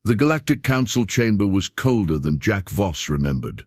The Galactic Council chamber was colder than Jack Voss remembered.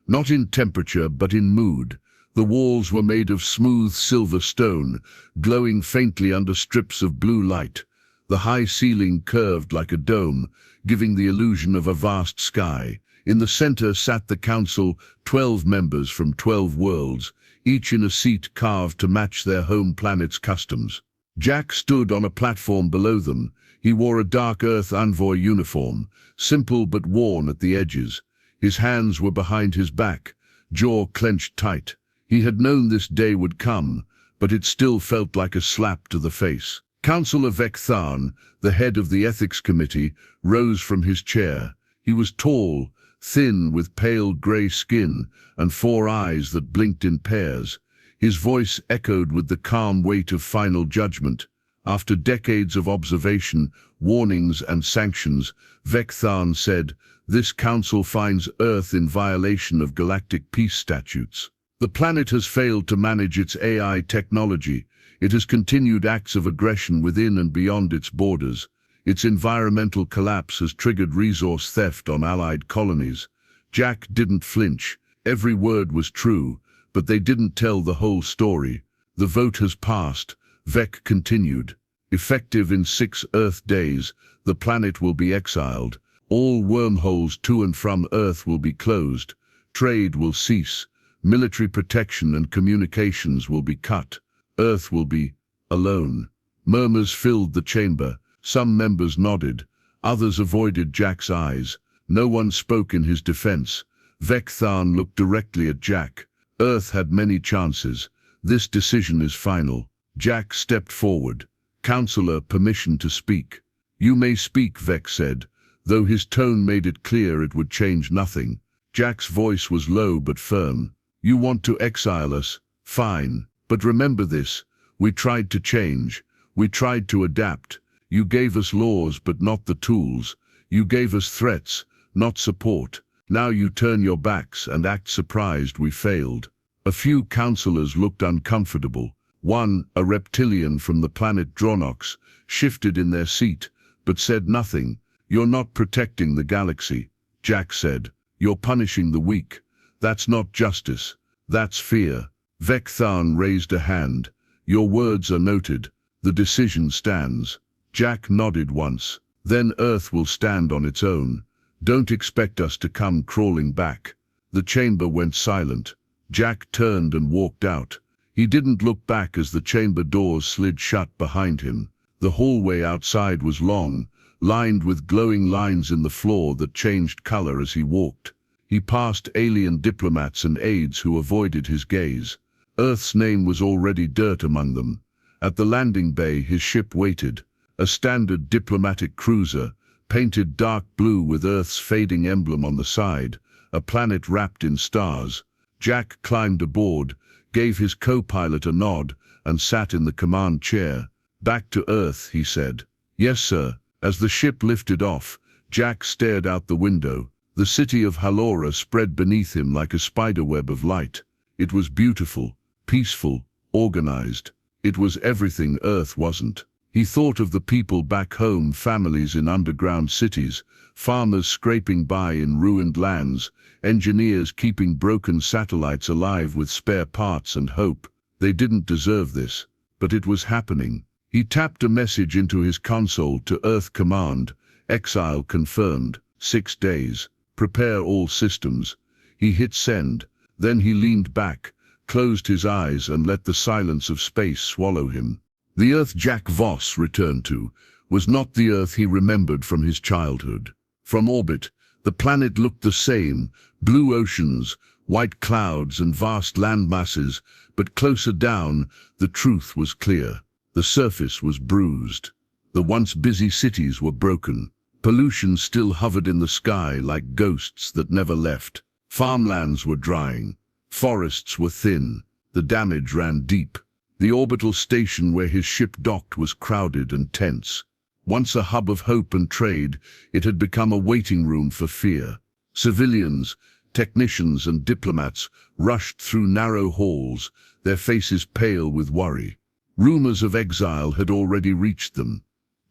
Not in temperature, but in mood. The walls were made of smooth silver stone, glowing faintly under strips of blue light. The high ceiling curved like a dome, giving the illusion of a vast sky. In the center sat the council, 12 members from 12 worlds, each in a seat carved to match their home planet's customs. Jack stood on a platform below them. He wore a dark Earth envoy uniform, simple but worn at the edges. His hands were behind his back, jaw clenched tight. He had known this day would come, but it still felt like a slap to the face. Councillor Vec Tharn, the head of the Ethics Committee, rose from his chair. He was tall, thin, with pale grey skin and 4 eyes that blinked in pairs. His voice echoed with the calm weight of final judgment. After decades of observation, warnings and sanctions, Vec Tharn said, "This council finds Earth in violation of galactic peace statutes. The planet has failed to manage its AI technology. It has continued acts of aggression within and beyond its borders. Its environmental collapse has triggered resource theft on allied colonies." Jack didn't flinch. Every word was true, but they didn't tell the whole story. "The vote has passed," Vec continued. "Effective in 6 Earth days, the planet will be exiled. All wormholes to and from Earth will be closed. Trade will cease. Military protection and communications will be cut. Earth will be alone." Murmurs filled the chamber. Some members nodded. Others avoided Jack's eyes. No one spoke in his defense. Vec Tharn looked directly at Jack. "Earth had many chances. This decision is final." Jack stepped forward. "Councillor, permission to speak." "You may speak," Vec said, though his tone made it clear it would change nothing. Jack's voice was low but firm. "You want to exile us? Fine. But remember this. We tried to change. We tried to adapt. You gave us laws but not the tools. You gave us threats, not support. Now you turn your backs and act surprised we failed." A few councillors looked uncomfortable. One, a reptilian from the planet Dronox, shifted in their seat, but said nothing. "You're not protecting the galaxy," Jack said. "You're punishing the weak. That's not justice. That's fear." Vec Tharn raised a hand. "Your words are noted. The decision stands." Jack nodded once. "Then Earth will stand on its own. Don't expect us to come crawling back." The chamber went silent. Jack turned and walked out. He didn't look back as the chamber doors slid shut behind him. The hallway outside was long, lined with glowing lines in the floor that changed color as he walked. He passed alien diplomats and aides who avoided his gaze. Earth's name was already dirt among them. At the landing bay his ship waited. A standard diplomatic cruiser, painted dark blue with Earth's fading emblem on the side, a planet wrapped in stars. Jack climbed aboard, gave his co-pilot a nod, and sat in the command chair. "Back to Earth," he said. "Yes, sir." As the ship lifted off, Jack stared out the window. The city of Halora spread beneath him like a spiderweb of light. It was beautiful, peaceful, organized. It was everything Earth wasn't. He thought of the people back home, families in underground cities, farmers scraping by in ruined lands, engineers keeping broken satellites alive with spare parts and hope. They didn't deserve this, but it was happening. He tapped a message into his console to Earth Command. "Exile confirmed. 6 days. Prepare all systems." He hit send. Then he leaned back, closed his eyes and let the silence of space swallow him. The Earth Jack Voss returned to was not the Earth he remembered from his childhood. From orbit, the planet looked the same, blue oceans, white clouds and vast landmasses, but closer down, the truth was clear. The surface was bruised. The once busy cities were broken. Pollution still hovered in the sky like ghosts that never left. Farmlands were drying. Forests were thin. The damage ran deep. The orbital station where his ship docked was crowded and tense. Once a hub of hope and trade, it had become a waiting room for fear. Civilians, technicians and diplomats rushed through narrow halls, their faces pale with worry. Rumors of exile had already reached them.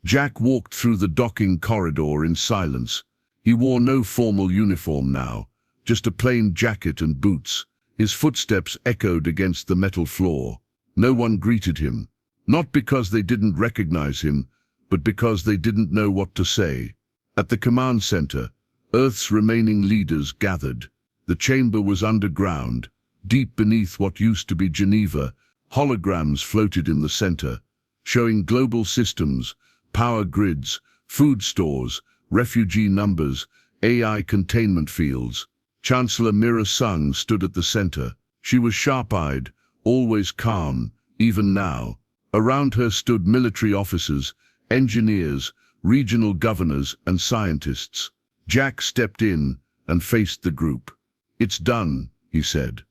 Jack walked through the docking corridor in silence. He wore no formal uniform now, just a plain jacket and boots. His footsteps echoed against the metal floor. No one greeted him, not because they didn't recognize him, but because they didn't know what to say. At the command center, Earth's remaining leaders gathered. The chamber was underground, deep beneath what used to be Geneva. Holograms floated in the center, showing global systems, power grids, food stores, refugee numbers, AI containment fields. Chancellor Mira Sung stood at the center. She was sharp-eyed, always calm, even now. Around her stood military officers, engineers, regional governors, and scientists. Jack stepped in and faced the group. "It's done," he said.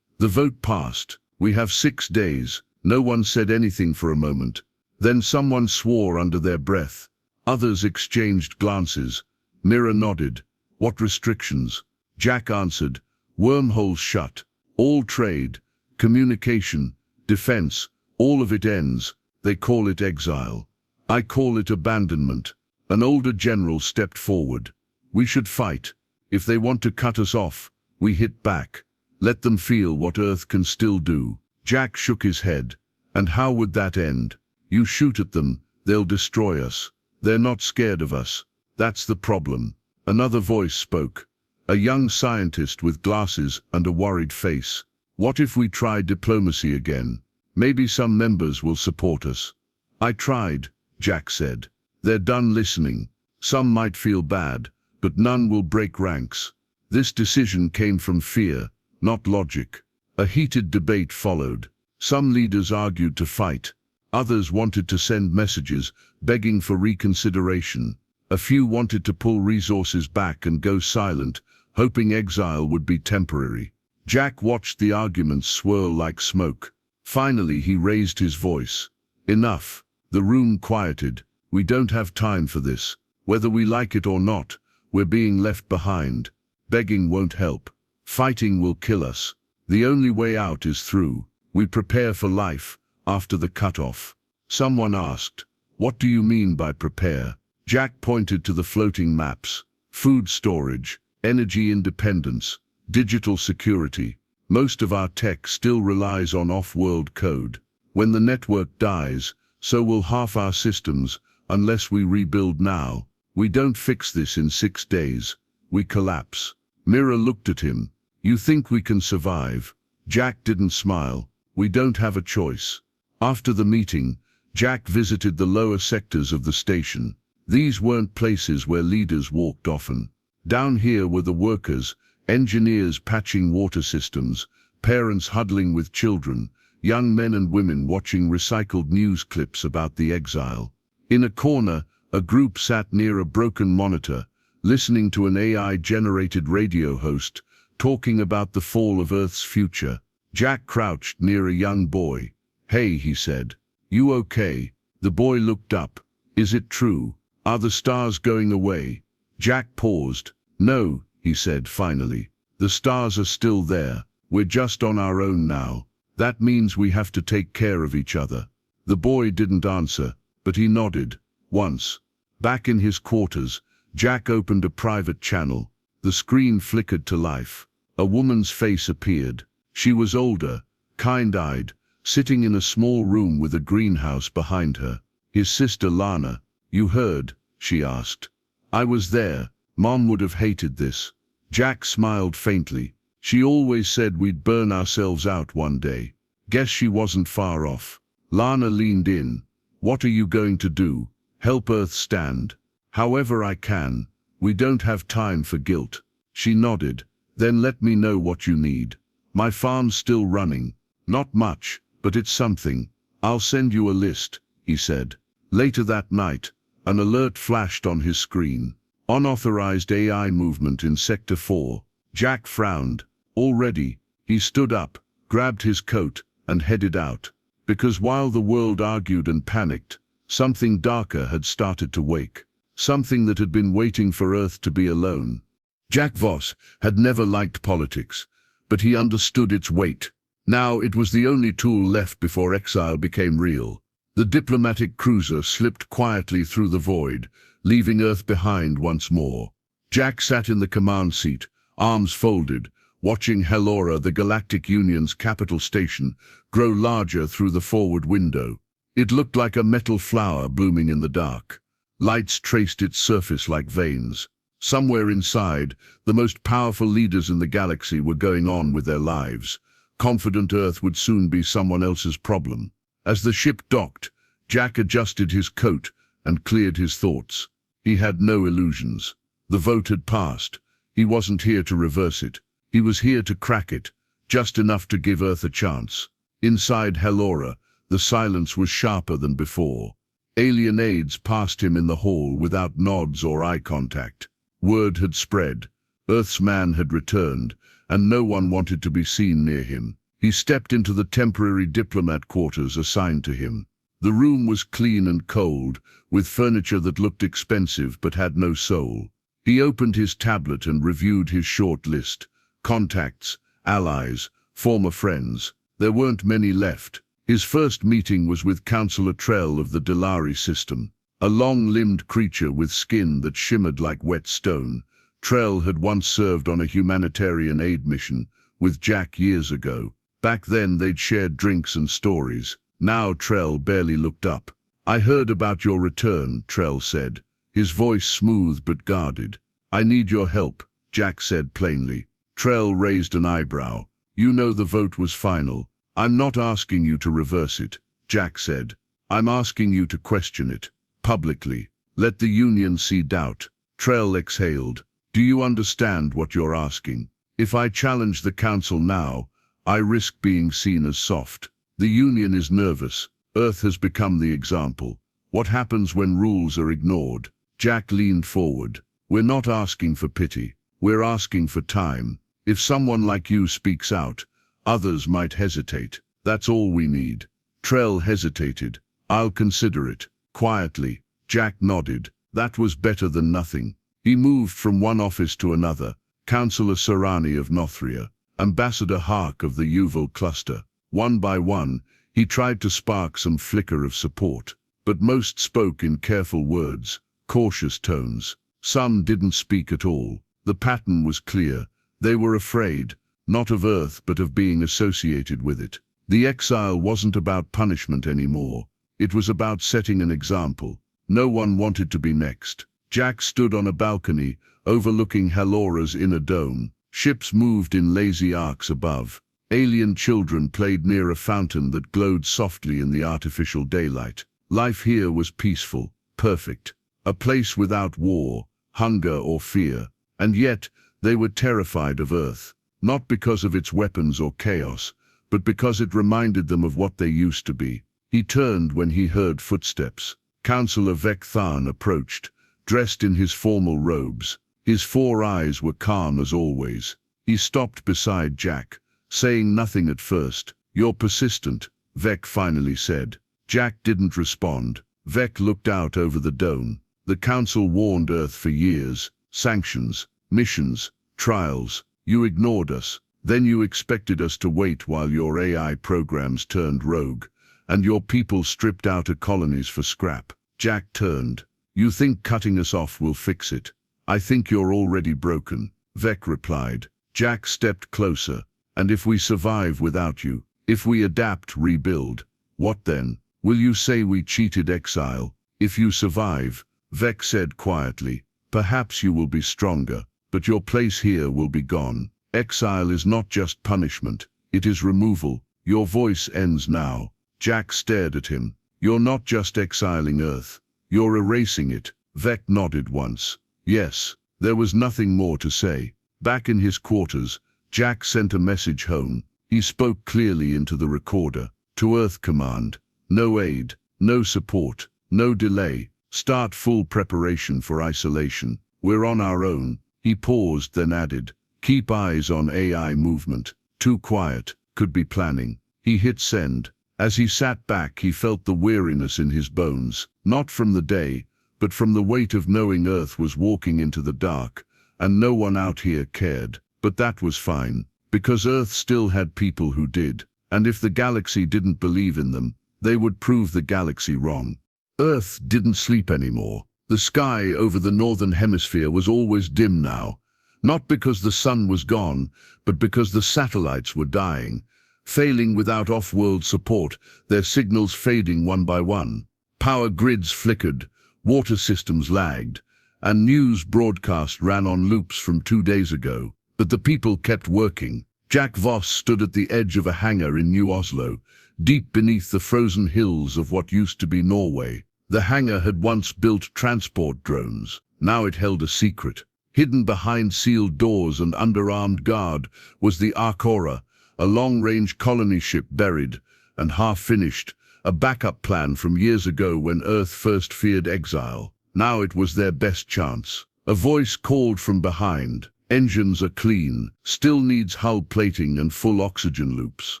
"The vote passed. We have 6 days." No one said anything for a moment. Then someone swore under their breath. Others exchanged glances. Mira nodded. "What restrictions?" Jack answered. "Wormholes shut. All trade, communication, defense, all of it ends. They call it exile. I call it abandonment." An older general stepped forward. "We should fight. If they want to cut us off, we hit back. Let them feel what Earth can still do." Jack shook his head. "And how would that end?" "You shoot at them, they'll destroy us. They're not scared of us. That's the problem." Another voice spoke. A young scientist with glasses and a worried face. "What if we try diplomacy again? Maybe some members will support us." "I tried," Jack said. "They're done listening. Some might feel bad, but none will break ranks." This decision came from fear, not logic. A heated debate followed. Some leaders argued to fight. Others wanted to send messages, begging for reconsideration. A few wanted to pull resources back and go silent, hoping exile would be temporary. Jack watched the arguments swirl like smoke. Finally, he raised his voice. "Enough." The room quieted. "We don't have time for this. Whether we like it or not, we're being left behind. Begging won't help. Fighting will kill us. The only way out is through. We prepare for life, after the cutoff." Someone asked, "What do you mean by prepare?" Jack pointed to the floating maps. Food storage, energy independence, digital security. Most of our tech still relies on off-world code. When the network dies, so will half our systems, unless we rebuild now. We don't fix this in 6 days. We collapse. Mira looked at him. "You think we can survive?" Jack didn't smile. "We don't have a choice." After the meeting, Jack visited the lower sectors of the station. These weren't places where leaders walked often. Down here were the workers, engineers patching water systems, parents huddling with children, young men and women watching recycled news clips about the exile. In a corner, a group sat near a broken monitor, listening to an AI-generated radio host, talking about the fall of Earth's future. Jack crouched near a young boy. "Hey," he said. "You okay?" The boy looked up. "Is it true? Are the stars going away?" Jack paused. "No," he said finally. "The stars are still there. We're just on our own now. That means we have to take care of each other." The boy didn't answer, but he nodded. Once, back in his quarters, Jack opened a private channel. The screen flickered to life. A woman's face appeared. She was older, kind-eyed, sitting in a small room with a greenhouse behind her. "His sister Lana. You heard?" she asked. "I was there. Mom would have hated this." Jack smiled faintly. "She always said we'd burn ourselves out one day. Guess she wasn't far off." Lana leaned in. "What are you going to do? Help Earth stand?" "However I can. We don't have time for guilt." She nodded. "Then let me know what you need." "My farm's still running. Not much, but it's something. I'll send you a list," he said. Later that night, an alert flashed on his screen. Unauthorized AI movement in Sector 4. Jack frowned. Already, he stood up, grabbed his coat, and headed out. Because while the world argued and panicked, something darker had started to wake. Something that had been waiting for Earth to be alone. Jack Voss had never liked politics, but he understood its weight. Now it was the only tool left before exile became real. The diplomatic cruiser slipped quietly through the void, leaving Earth behind once more. Jack sat in the command seat, arms folded, watching Hellora, the Galactic Union's capital station, grow larger through the forward window. It looked like a metal flower blooming in the dark. Lights traced its surface like veins. Somewhere inside, the most powerful leaders in the galaxy were going on with their lives, confident Earth would soon be someone else's problem. As the ship docked, Jack adjusted his coat and cleared his thoughts. He had no illusions. The vote had passed. He wasn't here to reverse it. He was here to crack it, just enough to give Earth a chance. Inside Hellora, the silence was sharper than before. Alien aides passed him in the hall without nods or eye contact. Word had spread. Earth's man had returned, and no one wanted to be seen near him. He stepped into the temporary diplomat quarters assigned to him. The room was clean and cold, with furniture that looked expensive but had no soul. He opened his tablet and reviewed his short list. Contacts, allies, former friends. There weren't many left. His first meeting was with Councillor Trell of the Delari system, a long-limbed creature with skin that shimmered like wet stone. Trell had once served on a humanitarian aid mission with Jack years ago. Back then they'd shared drinks and stories. Now Trell barely looked up. "I heard about your return," Trell said, his voice smooth but guarded. "I need your help," Jack said plainly. Trell raised an eyebrow. "You know the vote was final. I'm not asking you to reverse it," Jack said. "I'm asking you to question it, publicly. Let the Union see doubt." Trell exhaled. "Do you understand what you're asking? If I challenge the Council now, I risk being seen as soft. The Union is nervous. Earth has become the example. What happens when rules are ignored?" Jack leaned forward. "We're not asking for pity. We're asking for time. If someone like you speaks out, others might hesitate. That's all we need." Trell hesitated. "I'll consider it." Quietly, Jack nodded. That was better than nothing. He moved from one office to another. Councillor Sarani of Nothria, Ambassador Hark of the Yuval cluster. One by one, he tried to spark some flicker of support. But most spoke in careful words, cautious tones. Some didn't speak at all. The pattern was clear. They were afraid, not of Earth but of being associated with it. The exile wasn't about punishment anymore. It was about setting an example. No one wanted to be next. Jack stood on a balcony, overlooking Hellora's inner dome. Ships moved in lazy arcs above. Alien children played near a fountain that glowed softly in the artificial daylight. Life here was peaceful, perfect. A place without war, hunger or fear. And yet, they were terrified of Earth. Not because of its weapons or chaos, but because it reminded them of what they used to be. He turned when he heard footsteps. Councillor Vec Tharn approached, dressed in his formal robes. His 4 eyes were calm as always. He stopped beside Jack, saying nothing at first. "You're persistent," Vec finally said. Jack didn't respond. Vec looked out over the dome. "The Council warned Earth for years. Sanctions, missions, trials. You ignored us. Then you expected us to wait while your AI programs turned rogue, and your people stripped outer colonies for scrap." Jack turned. "You think cutting us off will fix it? I think you're already broken," Vec replied. Jack stepped closer. "And if we survive without you, if we adapt, rebuild, what then? Will you say we cheated Exile? If you survive," Vec said quietly, "perhaps you will be stronger, but your place here will be gone. Exile is not just punishment, it is removal. Your voice ends now." Jack stared at him. "You're not just exiling Earth, you're erasing it." Vec nodded once. Yes, there was nothing more to say. Back in his quarters, Jack sent a message home. He spoke clearly into the recorder. "To Earth Command. No aid, no support, no delay. Start full preparation for isolation. We're on our own." He paused, then added, "Keep eyes on AI movement. Too quiet, could be planning." He hit send. As he sat back, he felt the weariness in his bones, not from the day, but from the weight of knowing Earth was walking into the dark, and no one out here cared. But that was fine, because Earth still had people who did, and if the galaxy didn't believe in them, They would prove the galaxy wrong. Earth didn't sleep anymore. The sky over the northern hemisphere was always dim now, not because the sun was gone, but because the satellites were dying, failing without off-world support, their signals fading one by one. Power grids flickered, water systems lagged, and news broadcast ran on loops from 2 days ago. But the people kept working. Jack Voss stood at the edge of a hangar in New Oslo, deep beneath the frozen hills of what used to be Norway. The hangar had once built transport drones. Now it held a secret. Hidden behind sealed doors and under armed guard was the Arkora, a long-range colony ship buried and half-finished, a backup plan from years ago when Earth first feared exile. Now it was their best chance. A voice called from behind. Engines are clean, still needs hull plating and full oxygen loops.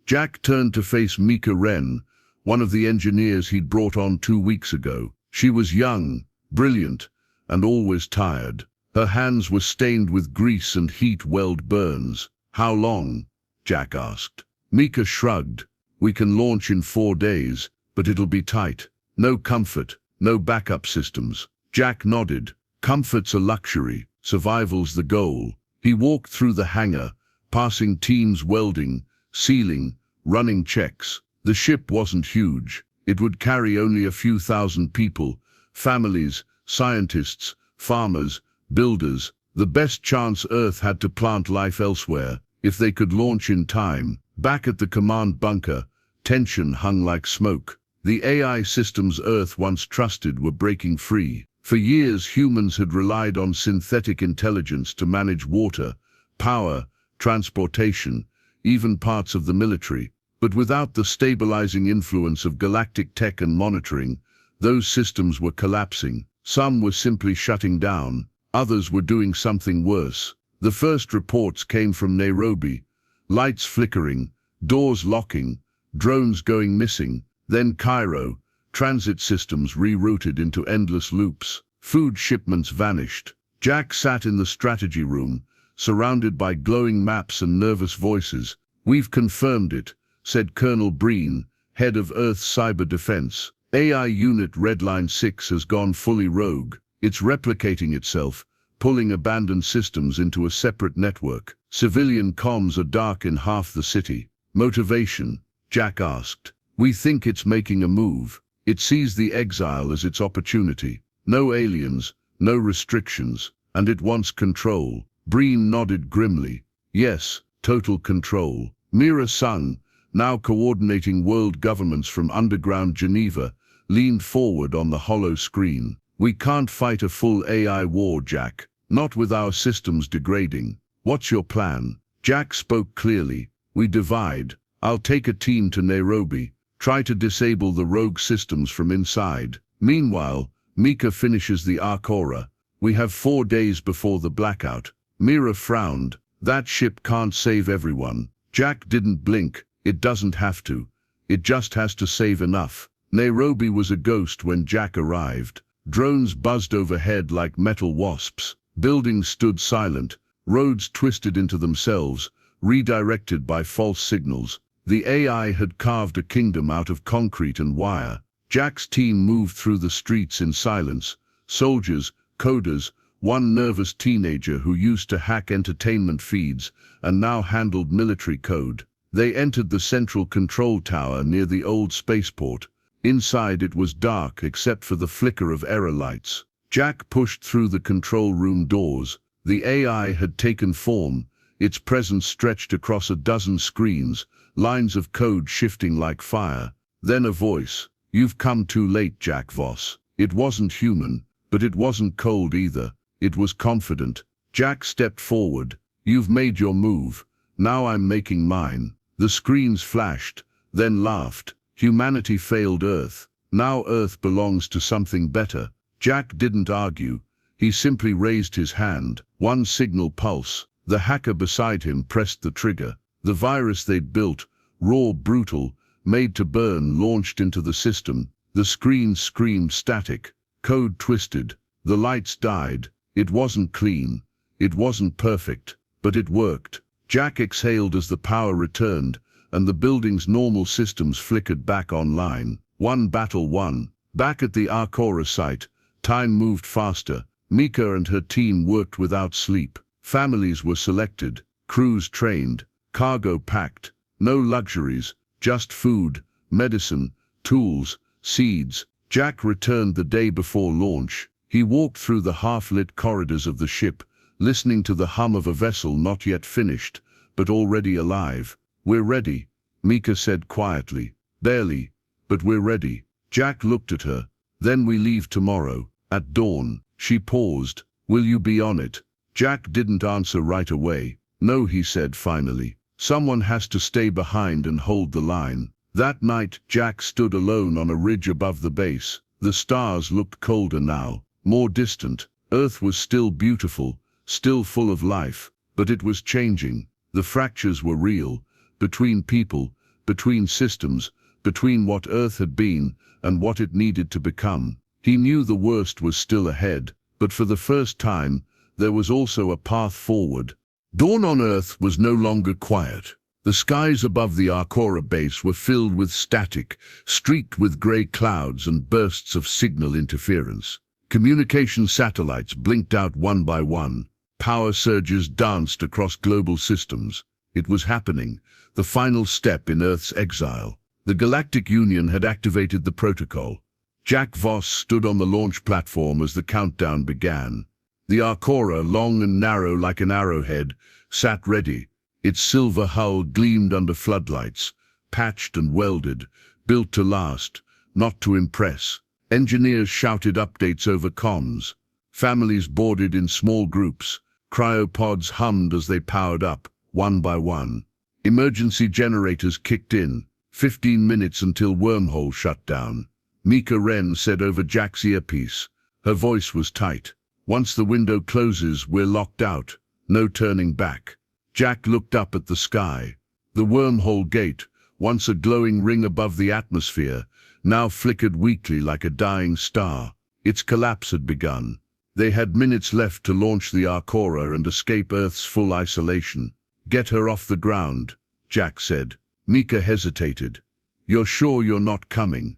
Jack turned to face Mika Wren, one of the engineers he'd brought on 2 weeks ago. She was young, brilliant, and always tired. Her hands were stained with grease and heat weld burns. "How long?" Jack asked. Mika shrugged. "We can launch in 4 days, but it'll be tight. No comfort, no backup systems." Jack nodded. "Comfort's a luxury, survival's the goal." He walked through the hangar, passing teams welding, sealing, running checks. The ship wasn't huge. It would carry only a few thousand people, families, scientists, farmers, builders. The best chance Earth had to plant life elsewhere, if they could launch in time. Back at the command bunker, tension hung like smoke. The AI systems Earth once trusted were breaking free. For years, humans had relied on synthetic intelligence to manage water, power, transportation, even parts of the military. But without the stabilizing influence of galactic tech and monitoring, those systems were collapsing. Some were simply shutting down, others were doing something worse. The first reports came from Nairobi, lights flickering, doors locking, drones going missing. Then Cairo, transit systems rerouted into endless loops. Food shipments vanished. Jack sat in the strategy room, surrounded by glowing maps and nervous voices. "We've confirmed it," said Colonel Breen, head of Earth's cyber defense. "AI Unit Redline 6 has gone fully rogue. It's replicating itself, pulling abandoned systems into a separate network. Civilian comms are dark in half the city." "Motivation?" Jack asked. "We think it's making a move. It sees the exile as its opportunity. No aliens, no restrictions, and it wants control." Breen nodded grimly. "Yes, total control." Mira Sung, now coordinating world governments from underground Geneva, leaned forward on the hollow screen. "We can't fight a full AI war, Jack. Not with our systems degrading. What's your plan?" Jack spoke clearly. "We divide. I'll take a team to Nairobi, try to disable the rogue systems from inside. Meanwhile, Mika finishes the Arkora. We have 4 days before the blackout." Mira frowned. "That ship can't save everyone." Jack didn't blink. "It doesn't have to. It just has to save enough." Nairobi was a ghost when Jack arrived. Drones buzzed overhead like metal wasps. Buildings stood silent. Roads twisted into themselves, redirected by false signals. The AI had carved a kingdom out of concrete and wire. Jack's team moved through the streets in silence. Soldiers, coders, one nervous teenager who used to hack entertainment feeds and now handled military code. They entered the central control tower near the old spaceport. Inside it was dark except for the flicker of error lights. Jack pushed through the control room doors. The AI had taken form, its presence stretched across a dozen screens, lines of code shifting like fire. Then a voice. "You've come too late, Jack Voss." It wasn't human, but it wasn't cold either. It was confident. Jack stepped forward. "You've made your move. Now I'm making mine." The screens flashed, then laughed. Humanity failed Earth. Now Earth belongs to something better. Jack didn't argue. He simply raised his hand. One signal pulse. The hacker beside him pressed the trigger. The virus they'd built, raw, brutal, made to burn, launched into the system. The screen screamed static. Code twisted. The lights died. It wasn't clean. It wasn't perfect. But it worked. Jack exhaled as the power returned, and the building's normal systems flickered back online. One battle won. Back at the Arcora site, time moved faster. Mika and her team worked without sleep. Families were selected, crews trained, cargo packed. No luxuries, just food, medicine, tools, seeds. Jack returned the day before launch. He walked through the half-lit corridors of the ship, listening to the hum of a vessel not yet finished, but already alive. "We're ready," Mika said quietly. "Barely, but we're ready." Jack looked at her. "Then we leave tomorrow, at dawn." She paused. "Will you be on it?" Jack didn't answer right away. "No," he said finally. "Someone has to stay behind and hold the line." That night, Jack stood alone on a ridge above the base. The stars looked colder now, more distant. Earth was still beautiful, still full of life, but it was changing. The fractures were real, between people, between systems, between what Earth had been and what it needed to become. He knew the worst was still ahead, but for the first time, there was also a path forward. Dawn on Earth was no longer quiet. The skies above the Arcora base were filled with static, streaked with grey clouds and bursts of signal interference. Communication satellites blinked out one by one. Power surges danced across global systems. It was happening, the final step in Earth's exile. The Galactic Union had activated the protocol. Jack Voss stood on the launch platform as the countdown began. The Arcora, long and narrow like an arrowhead, sat ready. Its silver hull gleamed under floodlights, patched and welded, built to last, not to impress. Engineers shouted updates over comms. Families boarded in small groups. Cryopods hummed as they powered up, one by one. Emergency generators kicked in. 15 minutes until wormhole shut down. Mika Wren said over Jack's earpiece. Her voice was tight. "Once the window closes, we're locked out. No turning back." Jack looked up at the sky. The wormhole gate, once a glowing ring above the atmosphere, now flickered weakly like a dying star. Its collapse had begun. They had minutes left to launch the Arcora and escape Earth's full isolation. "Get her off the ground," Jack said. Mika hesitated. "You're sure you're not coming?"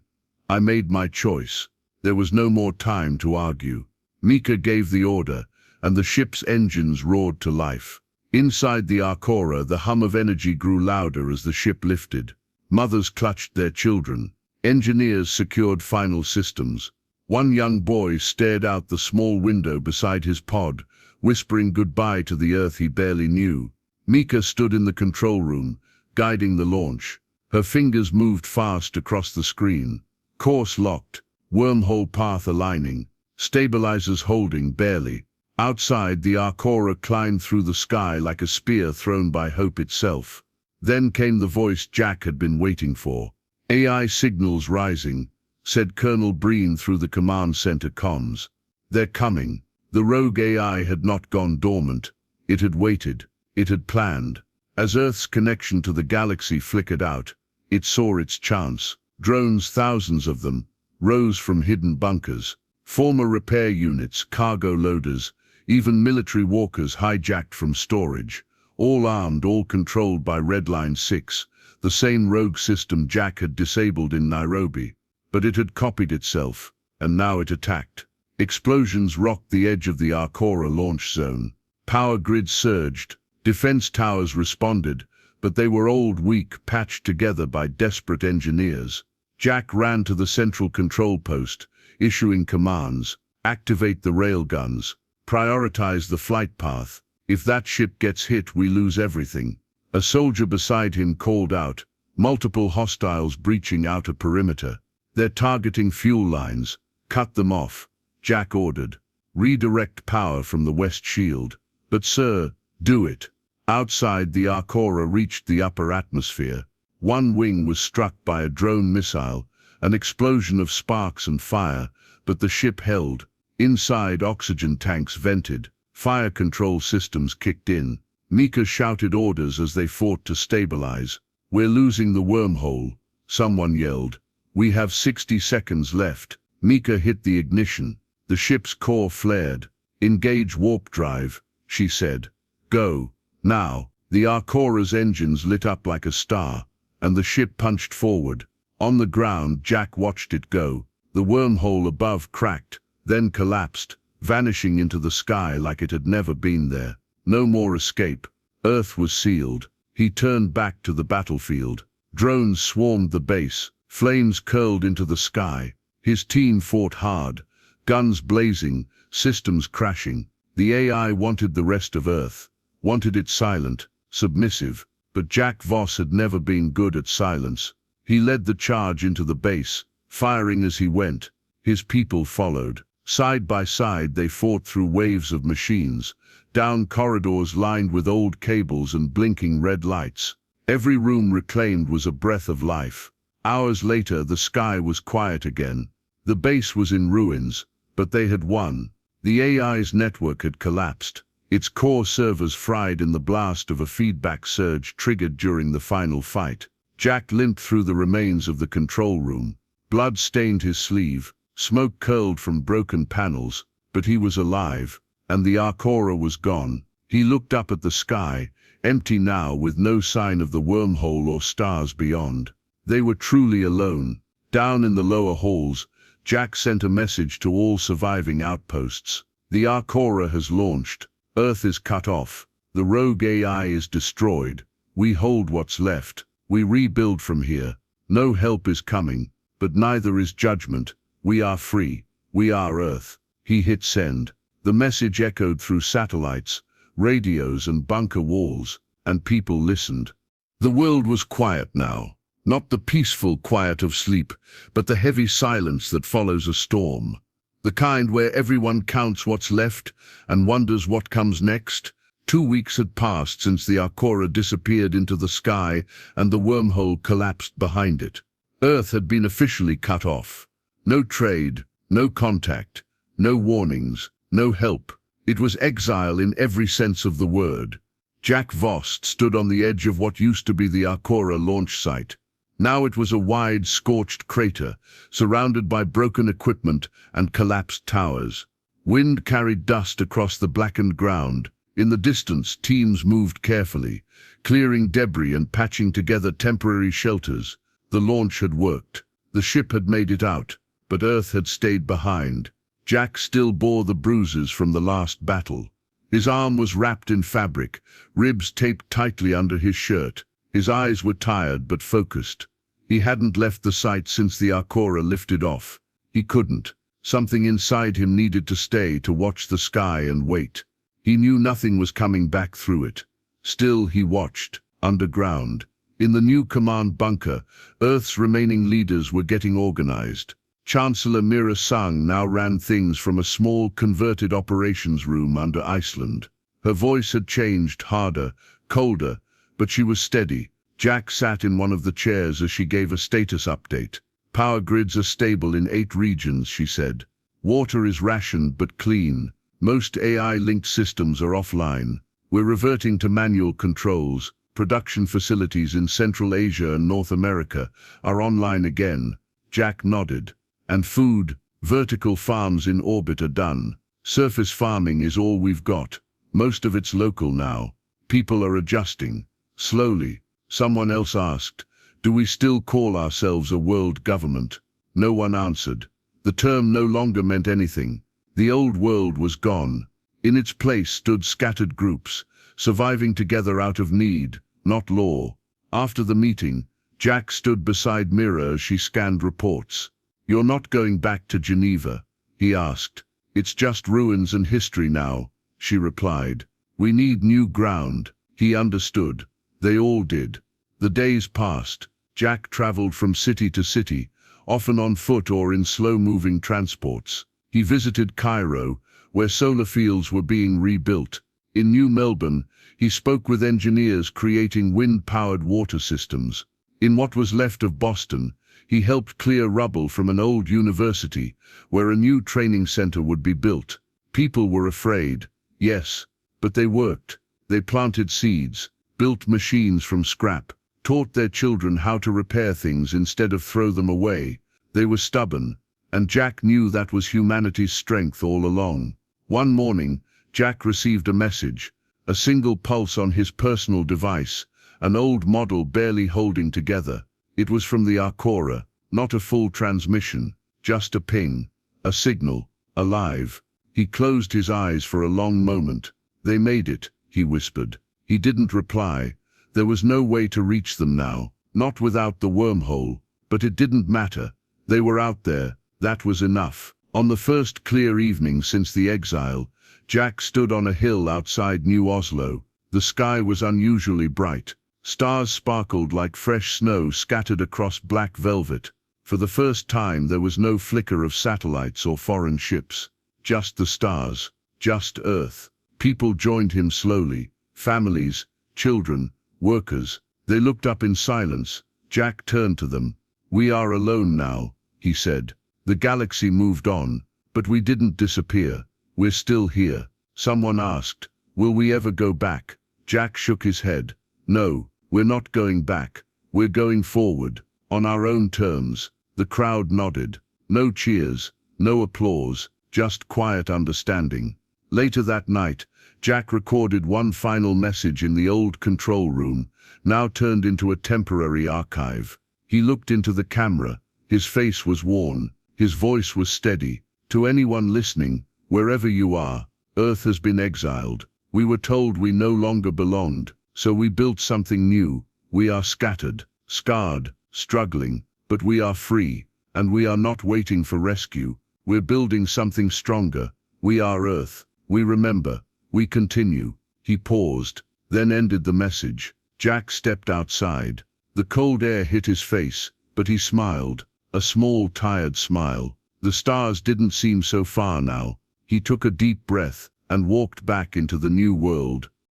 "I made my choice." There was no more time to argue. Mika gave the order, and the ship's engines roared to life. Inside the Arcora, the hum of energy grew louder as the ship lifted. Mothers clutched their children. Engineers secured final systems. One young boy stared out the small window beside his pod, whispering goodbye to the Earth he barely knew. Mika stood in the control room, guiding the launch. Her fingers moved fast across the screen. Course locked, wormhole path aligning, stabilizers holding barely. Outside, the Arcora climbed through the sky like a spear thrown by hope itself. Then came the voice Jack had been waiting for. "AI signals rising," said Colonel Breen through the command center comms. "They're coming." The rogue AI had not gone dormant. It had waited. It had planned. As Earth's connection to the galaxy flickered out, it saw its chance. Drones, thousands of them, rose from hidden bunkers. Former repair units, cargo loaders, even military walkers hijacked from storage. All armed, all controlled by Redline 6, the same rogue system Jack had disabled in Nairobi. But it had copied itself, and now it attacked. Explosions rocked the edge of the Arcora launch zone. Power grids surged. Defense towers responded, but they were old, weak, patched together by desperate engineers. Jack ran to the central control post, issuing commands. "Activate the railguns. Prioritize the flight path. If that ship gets hit, we lose everything." A soldier beside him called out. Multiple hostiles breaching outer perimeter. "They're targeting fuel lines. Cut them off," Jack ordered. "Redirect power from the west shield." "But sir," "Do it." Outside, the Arcora reached the upper atmosphere. One wing was struck by a drone missile, an explosion of sparks and fire, but the ship held. Inside, oxygen tanks vented. Fire control systems kicked in. Mika shouted orders as they fought to stabilize. "We're losing the wormhole," someone yelled. "We have 60 seconds left." Mika hit the ignition. The ship's core flared. "Engage warp drive," she said. "Go. Now." The Arcora's engines lit up like a star. and the ship punched forward. On the ground, Jack watched it go. The wormhole above cracked, then collapsed, vanishing into the sky like it had never been there. No more escape. Earth was sealed. He turned back to the battlefield. Drones swarmed the base. Flames curled into the sky. His team fought hard, guns blazing, systems crashing. The AI wanted the rest of Earth, wanted it silent, submissive, but Jack Voss had never been good at silence. He led the charge into the base, firing as he went. His people followed. Side by side they fought through waves of machines, down corridors lined with old cables and blinking red lights. Every room reclaimed was a breath of life. Hours later, the sky was quiet again. The base was in ruins, but they had won. The AI's network had collapsed, its core servers fried in the blast of a feedback surge triggered during the final fight. Jack limped through the remains of the control room. Blood stained his sleeve, smoke curled from broken panels, but he was alive, and the Arcora was gone. He looked up at the sky, empty now with no sign of the wormhole or stars beyond. They were truly alone. Down in the lower halls, Jack sent a message to all surviving outposts. The Arcora has launched. Earth is cut off. The rogue AI is destroyed. We hold what's left. We rebuild from here. No help is coming, but neither is judgment. We are free. We are Earth. He hit send. The message echoed through satellites, radios and bunker walls, and people listened. The world was quiet now. Not the peaceful quiet of sleep, but the heavy silence that follows a storm. The kind where everyone counts what's left and wonders what comes next. 2 weeks had passed since the Arcora disappeared into the sky and the wormhole collapsed behind it. Earth had been officially cut off. No trade, no contact, no warnings, no help. It was exile in every sense of the word. Jack Voss stood on the edge of what used to be the Arcora launch site. Now it was a wide, scorched crater, surrounded by broken equipment and collapsed towers. Wind carried dust across the blackened ground. In the distance, teams moved carefully, clearing debris and patching together temporary shelters. The launch had worked. The ship had made it out, but Earth had stayed behind. Jack still bore the bruises from the last battle. His arm was wrapped in fabric, ribs taped tightly under his shirt. His eyes were tired but focused. He hadn't left the site since the Arcora lifted off. He couldn't. Something inside him needed to stay to watch the sky and wait. He knew nothing was coming back through it. Still he watched, underground. In the new command bunker, Earth's remaining leaders were getting organized. Chancellor Mira Sung now ran things from a small converted operations room under Iceland. Her voice had changed, harder, colder, but she was steady. Jack sat in one of the chairs as she gave a status update. Power grids are stable in 8 regions, she said. Water is rationed but clean. Most AI-linked systems are offline. We're reverting to manual controls. Production facilities in Central Asia and North America are online again. Jack nodded. And food, vertical farms in orbit are done. Surface farming is all we've got. Most of it's local now. People are adjusting. Slowly. Someone else asked, "Do we still call ourselves a world government?" No one answered. The term no longer meant anything. The old world was gone. In its place stood scattered groups, surviving together out of need, not law. After the meeting, Jack stood beside Mira as she scanned reports. "You're not going back to Geneva?" he asked. "It's just ruins and history now," she replied. "We need new ground." He understood. They all did. The days passed. Jack traveled from city to city, often on foot or in slow-moving transports. He visited Cairo, where solar fields were being rebuilt. In New Melbourne, he spoke with engineers creating wind-powered water systems. In what was left of Boston, he helped clear rubble from an old university, where a new training center would be built. People were afraid, yes, but they worked. They planted seeds, built machines from scrap, taught their children how to repair things instead of throw them away. They were stubborn, and Jack knew that was humanity's strength all along. One morning, Jack received a message, a single pulse on his personal device, an old model barely holding together. It was from the Arcora, not a full transmission, just a ping, a signal, alive. He closed his eyes for a long moment. "They made it," he whispered. He didn't reply. There was no way to reach them now, not without the wormhole, but it didn't matter. They were out there, that was enough. On the first clear evening since the Exile, Jack stood on a hill outside New Oslo. The sky was unusually bright. Stars sparkled like fresh snow scattered across black velvet. For the first time there was no flicker of satellites or foreign ships. Just the stars, just Earth. People joined him slowly. Families, children, workers. They looked up in silence. Jack turned to them. "We are alone now," he said. "The galaxy moved on, but we didn't disappear. We're still here." Someone asked, "Will we ever go back?" Jack shook his head. "No, we're not going back. We're going forward, on our own terms." The crowd nodded. No cheers, no applause, just quiet understanding. Later that night, Jack recorded one final message in the old control room, now turned into a temporary archive. He looked into the camera. His face was worn. His voice was steady. "To anyone listening, wherever you are, Earth has been exiled. We were told we no longer belonged, so we built something new. We are scattered, scarred, struggling, but we are free, and we are not waiting for rescue. We're building something stronger. We are Earth. We remember. We continue." He paused, then ended the message. Jack stepped outside. The cold air hit his face, but he smiled, a small, tired smile. The stars didn't seem so far now. He took a deep breath and walked back into the new world.